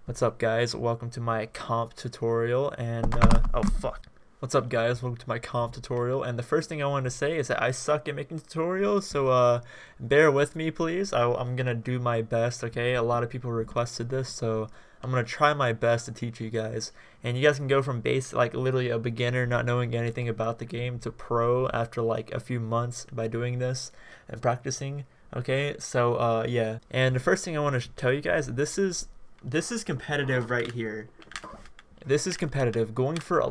What's up, guys? Welcome to my comp tutorial. And oh fuck. What's up, guys? Welcome to my comp tutorial. And the first thing I wanted to say is that I suck at making tutorials, so bear with me, please. I'm gonna do my best. Okay, a lot of people requested this, so I'm gonna try my best to teach you guys. And you guys can go from base, like literally a beginner, not knowing anything about the game, to pro after like a few months by doing this and practicing. Okay, so yeah. And the first thing I want to tell you guys, this is competitive right here. This is competitive. Going for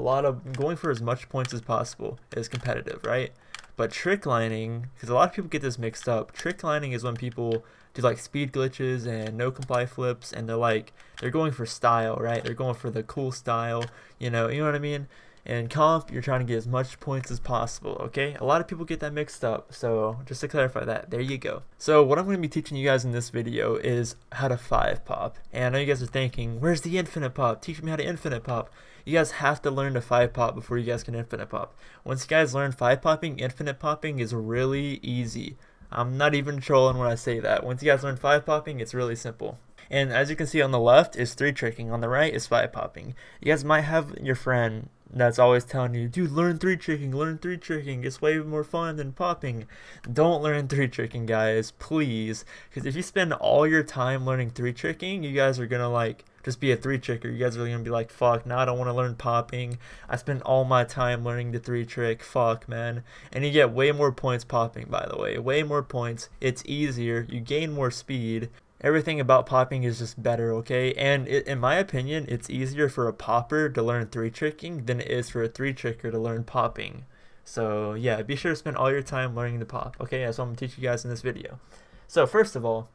as much points as possible is competitive, right? But trick lining, because a lot of people get this mixed up. Trick lining is when people do like speed glitches and no comply flips, and they're going for style, right? They're going for the cool style, you know what I mean? In comp, you're trying to get as much points as possible, okay? A lot of people get that mixed up, so just to clarify that, there you go. So what I'm going to be teaching you guys in this video is how to 5-pop. And I know you guys are thinking, where's the infinite pop? Teach me how to infinite pop. You guys have to learn to 5-pop before you guys can infinite pop. Once you guys learn 5-popping, infinite popping is really easy. I'm not even trolling when I say that. Once you guys learn 5-popping, it's really simple. And as you can see on the left is 3 tricking, on the right is 5-popping. You guys might have your friend that's always telling you, dude, learn 3 tricking, learn 3 tricking, it's way more fun than popping. Don't learn 3 tricking, guys, please, because if you spend all your time learning 3 tricking, you guys are gonna like just be a 3 tricker. You guys are gonna be like, fuck, now I don't want to learn popping. I spent all my time learning the 3 trick. Fuck, man. And you get way more points popping, by the way, way more points. It's easier, you gain more speed. Everything about popping is just better, okay? And in my opinion, it's easier for a popper to learn 3 tricking than it is for a 3 tricker to learn popping. So yeah, be sure to spend all your time learning the pop, okay? That's what I'm gonna teach you guys in this video. So first of all,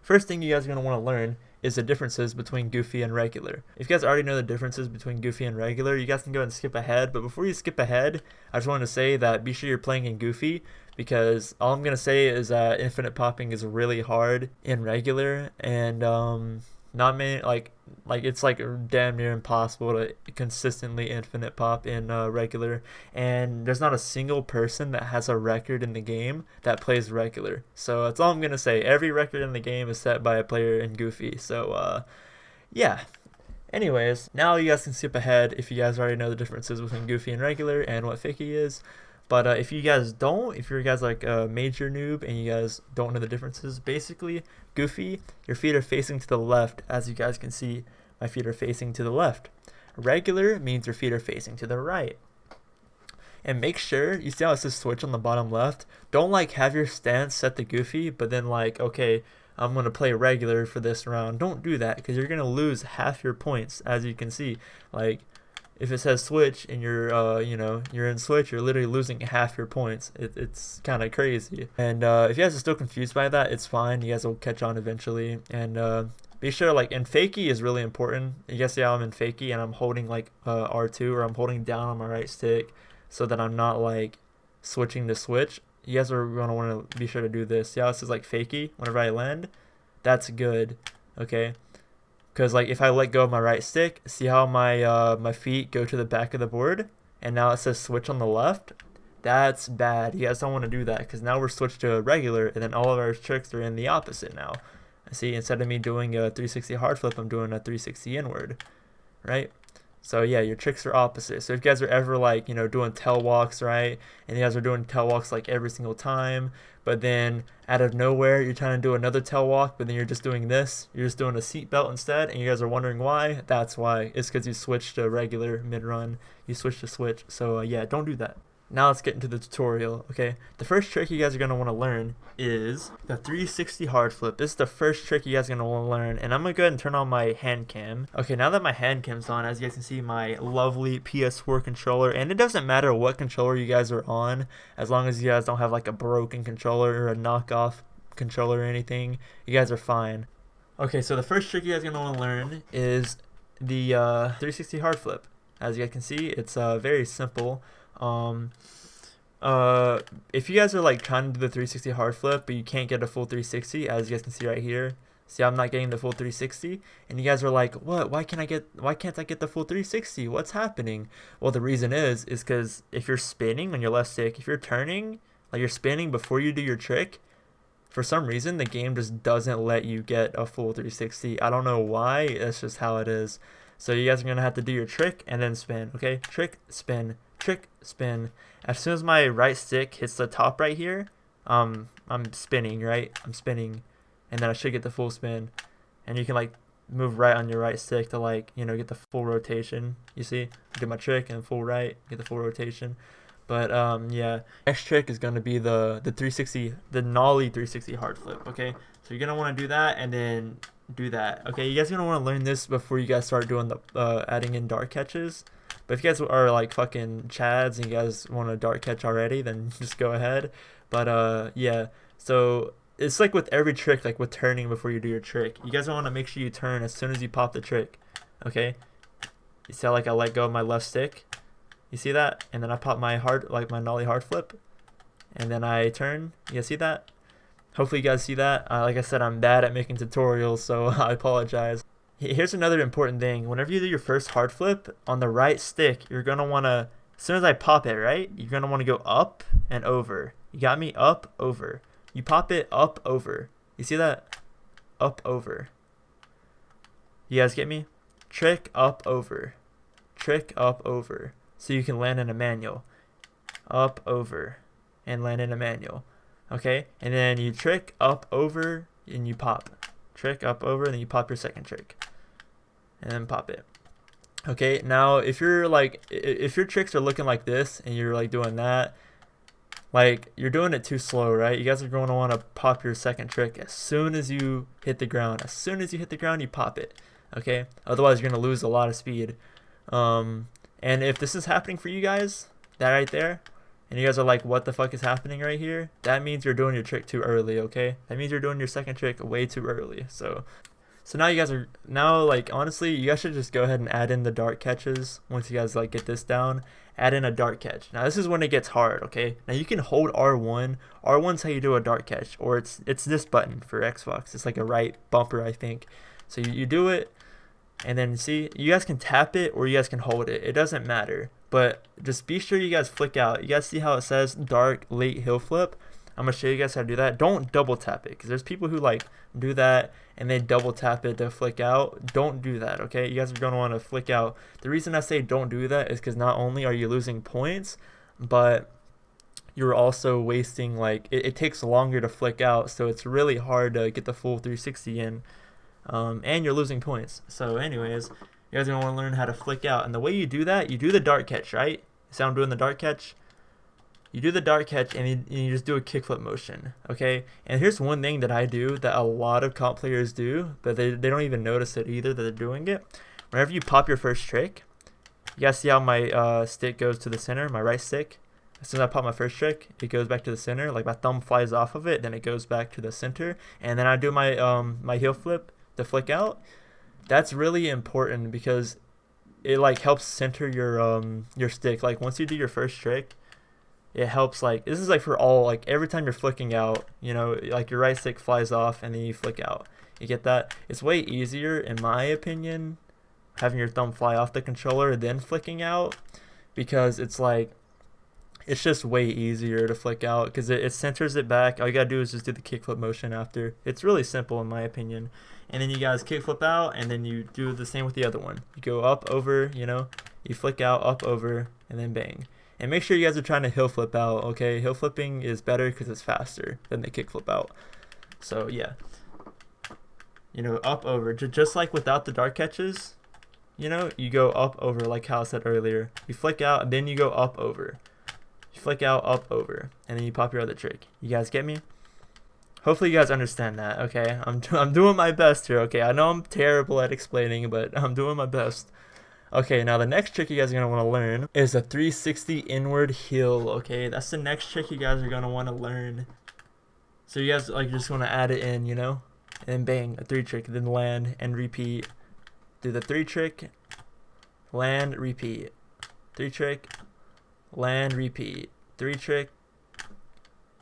first thing you guys are gonna want to learn is the differences between goofy and regular. If you guys already know the differences between goofy and regular, you guys can go ahead and skip ahead. But before you skip ahead, I just wanted to say that be sure you're playing in goofy, because all I'm gonna say is that infinite popping is really hard in regular, and not many like it's like damn near impossible to consistently infinite pop in regular, and there's not a single person that has a record in the game that plays regular. So that's all I'm gonna say. Every record in the game is set by a player in goofy. So yeah. Anyways, now you guys can skip ahead if you guys already know the differences between goofy and regular and what fakie is. But if you guys don't, if you're guys like a major noob and you guys don't know the differences, basically, goofy, your feet are facing to the left. As you guys can see, my feet are facing to the left. Regular means your feet are facing to the right. And make sure, you see how it says switch on the bottom left? Don't like have your stance set to goofy, but then like, okay, I'm going to play regular for this round. Don't do that, because you're going to lose half your points, as you can see. Like, if it says switch and you're you're in switch, you're literally losing half your points. It's kind of crazy. And if you guys are still confused by that, it's fine. You guys will catch on eventually. And be sure, like, in fakie is really important. You guys see how I'm in fakie and I'm holding like R2, or I'm holding down on my right stick so that I'm not like switching to switch. You guys are going to want to be sure to do this. See how it says like fakie whenever I land? That's good, okay? Because like if I let go of my right stick, see how my feet go to the back of the board, and now it says switch on the left? That's bad. You guys don't want to do that, because now we're switched to a regular, and then all of our tricks are in the opposite now. See, instead of me doing a 360 hard flip, I'm doing a 360 inward, right? So yeah, your tricks are opposite. So if you guys are ever like, doing tail walks, right? And you guys are doing tail walks like every single time, but then out of nowhere, you're trying to do another tail walk, but then you're just doing this. You're just doing a seat belt instead, and you guys are wondering why. That's why. It's because you switched to regular mid-run. You switched to switch. So yeah, don't do that. Now let's get into the tutorial, okay? The first trick you guys are going to want to learn is the 360 hard flip. This is the first trick you guys are going to want to learn, and I'm going to go ahead and turn on my hand cam. Okay, now that my hand cam's on, as you guys can see, my lovely PS4 controller, and it doesn't matter what controller you guys are on, as long as you guys don't have like a broken controller or a knockoff controller or anything, you guys are fine. Okay, so the first trick you guys are going to want to learn is the 360 hard flip. As you guys can see, it's very simple. If you guys are like trying to do the 360 hard flip, but you can't get a full 360, as you guys can see right here, see I'm not getting the full 360, and you guys are like, what, why can't I get the full 360? What's happening? Well, the reason is because if you're spinning on your left stick, if you're turning, like you're spinning before you do your trick, for some reason the game just doesn't let you get a full 360. I don't know why, that's just how it is. So you guys are gonna have to do your trick and then spin, okay? Trick, spin, trick, spin. As soon as my right stick hits the top right here, I'm spinning, right? I'm spinning, and then I should get the full spin. And you can like move right on your right stick to like, you know, get the full rotation. You see, do my trick and full right, get the full rotation. But yeah, next trick is gonna be the 360, the nollie 360 hard flip. Okay, so you're gonna want to do that and then do that. Okay, you guys are gonna want to learn this before you guys start doing the adding in dart catches. But if you guys are like fucking chads and you guys want a dart catch already, then just go ahead. But yeah, so it's like with every trick, like with turning before you do your trick, you guys want to make sure you turn as soon as you pop the trick. Okay, you see how like I let go of my left stick, you see that, and then I pop my my nollie hard flip, and then I turn. You guys see that? Hopefully you guys see that. Like I said, I'm bad at making tutorials, so I apologize. Here's another important thing. Whenever you do your first hard flip on the right stick, you're gonna wanna, as soon as I pop it, right, you're gonna want to go up and over. You got me? Up, over. You pop it up, over. You see that? Up, over. You guys get me? Trick, up, over. Trick, up, over. So you can land in a manual. Up, over. And land in a manual. Okay? And then you trick, up, over, and you pop. Trick, up, over, and then you pop your second trick. And then pop it. Okay? Now, if you're like, if your tricks are looking like this, and you're like doing that, like, you're doing it too slow, right? You guys are going to want to pop your second trick as soon as you hit the ground. As soon as you hit the ground, you pop it, okay? Otherwise, you're going to lose a lot of speed. And if this is happening for you guys, that right there, and you guys are like, what the fuck is happening right here? That means you're doing your trick too early, okay? That means you're doing your second trick way too early. So now you guys are, like, honestly, you guys should just go ahead and add in the dart catches once you guys, like, get this down. Add in a dart catch. Now this is when it gets hard, okay? Now you can hold R1. R1's how you do a dart catch, or it's this button for Xbox. It's like a right bumper, I think. So you do it, and then see, you guys can tap it or you guys can hold it. It doesn't matter, but just be sure you guys flick out. You guys see how it says dark late hill flip? I'm gonna show you guys how to do that. Don't double tap it, because there's people who like do that and they double tap it to flick out. Don't do that, okay? You guys are gonna want to flick out. The reason I say don't do that is because not only are you losing points, but you're also wasting, like, it takes longer to flick out, so it's really hard to get the full 360 in, and you're losing points. So anyways, you guys are gonna want to learn how to flick out, and the way you do that, you do the dart catch, right? See how I'm doing the dart catch? You do the dart catch and you just do a kickflip motion, okay? And here's one thing that I do that a lot of comp players do, but they don't even notice it either that they're doing it. Whenever you pop your first trick, you guys see how my stick goes to the center, my right stick? As soon as I pop my first trick, it goes back to the center. Like, my thumb flies off of it, then it goes back to the center. And then I do my my heel flip to flick out. That's really important because it, like, helps center your stick. Like, once you do your first trick, it helps, like, this is like for all, like, every time you're flicking out, you know, like, your right stick flies off and then you flick out. You get that? It's way easier, in my opinion, having your thumb fly off the controller than flicking out, because it's like, it's just way easier to flick out because it centers it back. All you gotta do is just do the kickflip motion after. It's really simple, in my opinion. And then you guys kickflip out, and then you do the same with the other one. You go up, over, you know, you flick out, up, over, and then bang. And make sure you guys are trying to hill flip out, okay? Hill flipping is better because it's faster than the kick flip out. So yeah, you know, up, over, just like without the dart catches, you know, you go up, over, like how I said earlier. You flick out, and then you go up, over. You flick out, up, over, and then you pop your other trick. You guys get me? Hopefully you guys understand that, okay? I'm doing my best here, okay? I know I'm terrible at explaining, but I'm doing my best. Okay, now the next trick you guys are going to want to learn is a 360 inward heel, okay? That's the next trick you guys are going to want to learn. So you guys, like, just want to add it in, you know? And then bang, a 3 trick, then land and repeat. Do the 3 trick, land, repeat. 3 trick, land, repeat. 3 trick,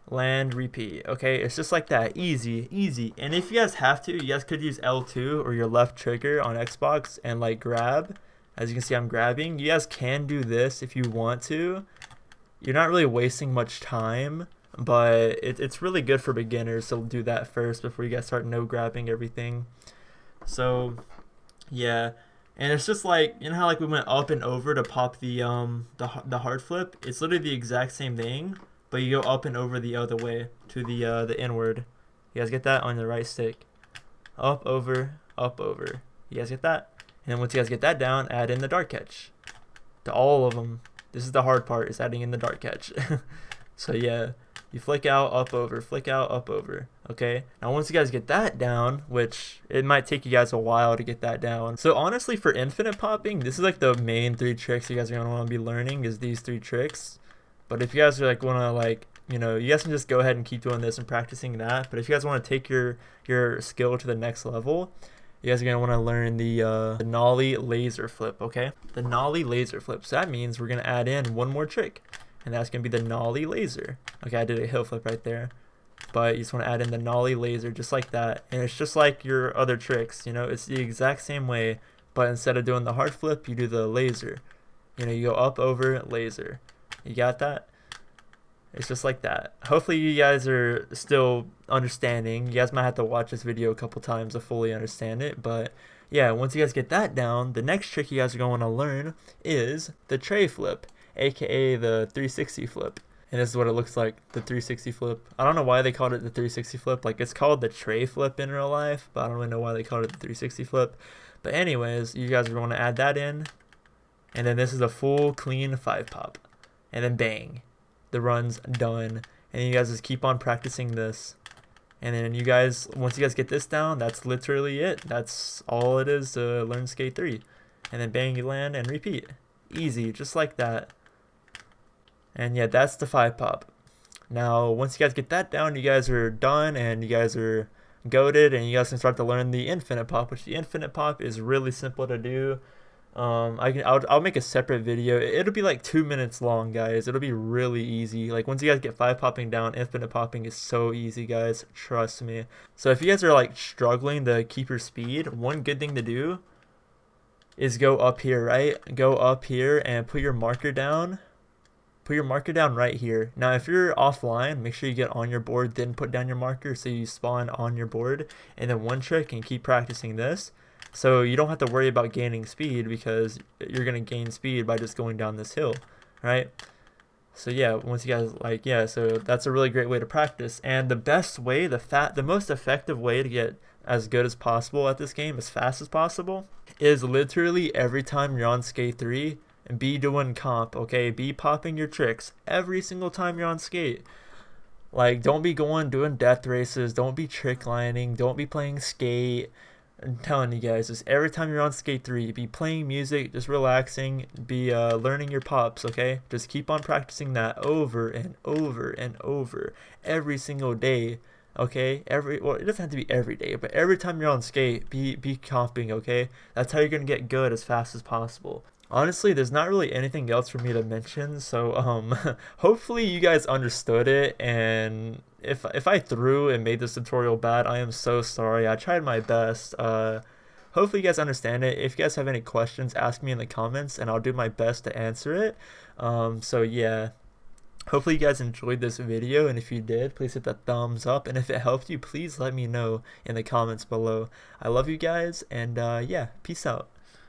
land, repeat. Okay, it's just like that. Easy, easy. And if you guys have to, you guys could use L2 or your left trigger on Xbox and, like, grab. As you can see, I'm grabbing. You guys can do this if you want to. You're not really wasting much time, but it's really good for beginners to do that first before you guys start no grabbing everything. So yeah, and it's just like, you know how like we went up and over to pop the hard flip. It's literally the exact same thing, but you go up and over the other way to the inward. You guys get that on the right stick? Up, over, up, over. You guys get that? And then once you guys get that down, add in the dart catch to all of them. This is the hard part, is adding in the dart catch. So yeah, you flick out, up, over, flick out, up, over. Okay, now once you guys get that down, which it might take you guys a while to get that down. So honestly, for infinite popping, this is like the main 3 tricks you guys are gonna want to be learning, is these 3 tricks. But if you guys are like wanna like, you know, you guys can just go ahead and keep doing this and practicing that. But if you guys want to take your skill to the next level, you guys are going to want to learn the nollie laser flip, okay? The nollie laser flip. So that means we're going to add in one more trick, and that's going to be the nollie laser. Okay, I did a heel flip right there, but you just want to add in the nollie laser just like that. And it's just like your other tricks, you know, it's the exact same way, but instead of doing the hard flip, you do the laser. You know, you go up, over, laser. You got that? It's just like that. Hopefully you guys are still understanding. You guys might have to watch this video a couple times to fully understand it. But yeah, once you guys get that down, the next trick you guys are going to learn is the tray flip, aka the 360 flip. And this is what it looks like, the 360 flip. I don't know why they called it the 360 flip. Like, it's called the tray flip in real life, but I don't really know why they called it the 360 flip. But anyways, you guys are going to add that in. And then this is a full clean 5 pop. And then bang. The run's done, and you guys just keep on practicing this, and then you guys, once you guys get this down, that's literally it. That's all it is to learn skate 3, and then bang, you land and repeat. Easy, just like that. And yeah, that's the 5 pop. Now once you guys get that down, you guys are done and you guys are goated, and you guys can start to learn the infinite pop, which the infinite pop is really simple to do. I'll make a separate video. It'll be like 2 minutes long, guys. It'll be really easy. Like, once you guys get 5 popping down, infinite popping is so easy, guys. Trust me. So if you guys are like struggling to keep your speed, one good thing to do is go up here, right? Go up here and put your marker down. Put your marker down right here. Now if you're offline, make sure you get on your board, then put down your marker so you spawn on your board. And then one trick, and keep practicing this, so you don't have to worry about gaining speed, because you're going to gain speed by just going down this hill, right? So yeah, once you guys like, yeah, so that's a really great way to practice. And the best way, the most effective way to get as good as possible at this game, as fast as possible, is literally every time you're on skate 3, be doing comp, okay? Be popping your tricks every single time you're on skate. Like, don't be doing death races, don't be trick lining, don't be playing skate. I'm telling you guys, just every time you're on skate 3, be playing music, just relaxing, be learning your pops, okay? Just keep on practicing that over and over and over every single day, okay? Well, it doesn't have to be every day, but every time you're on skate, be comping, okay? That's how you're gonna get good as fast as possible. Honestly, there's not really anything else for me to mention, so hopefully you guys understood it, and if I threw and made this tutorial bad, I am so sorry. I tried my best. Hopefully you guys understand it. If you guys have any questions, ask me in the comments, and I'll do my best to answer it. So yeah, hopefully you guys enjoyed this video, and if you did, please hit that thumbs up, and if it helped you, please let me know in the comments below. I love you guys, and yeah, peace out.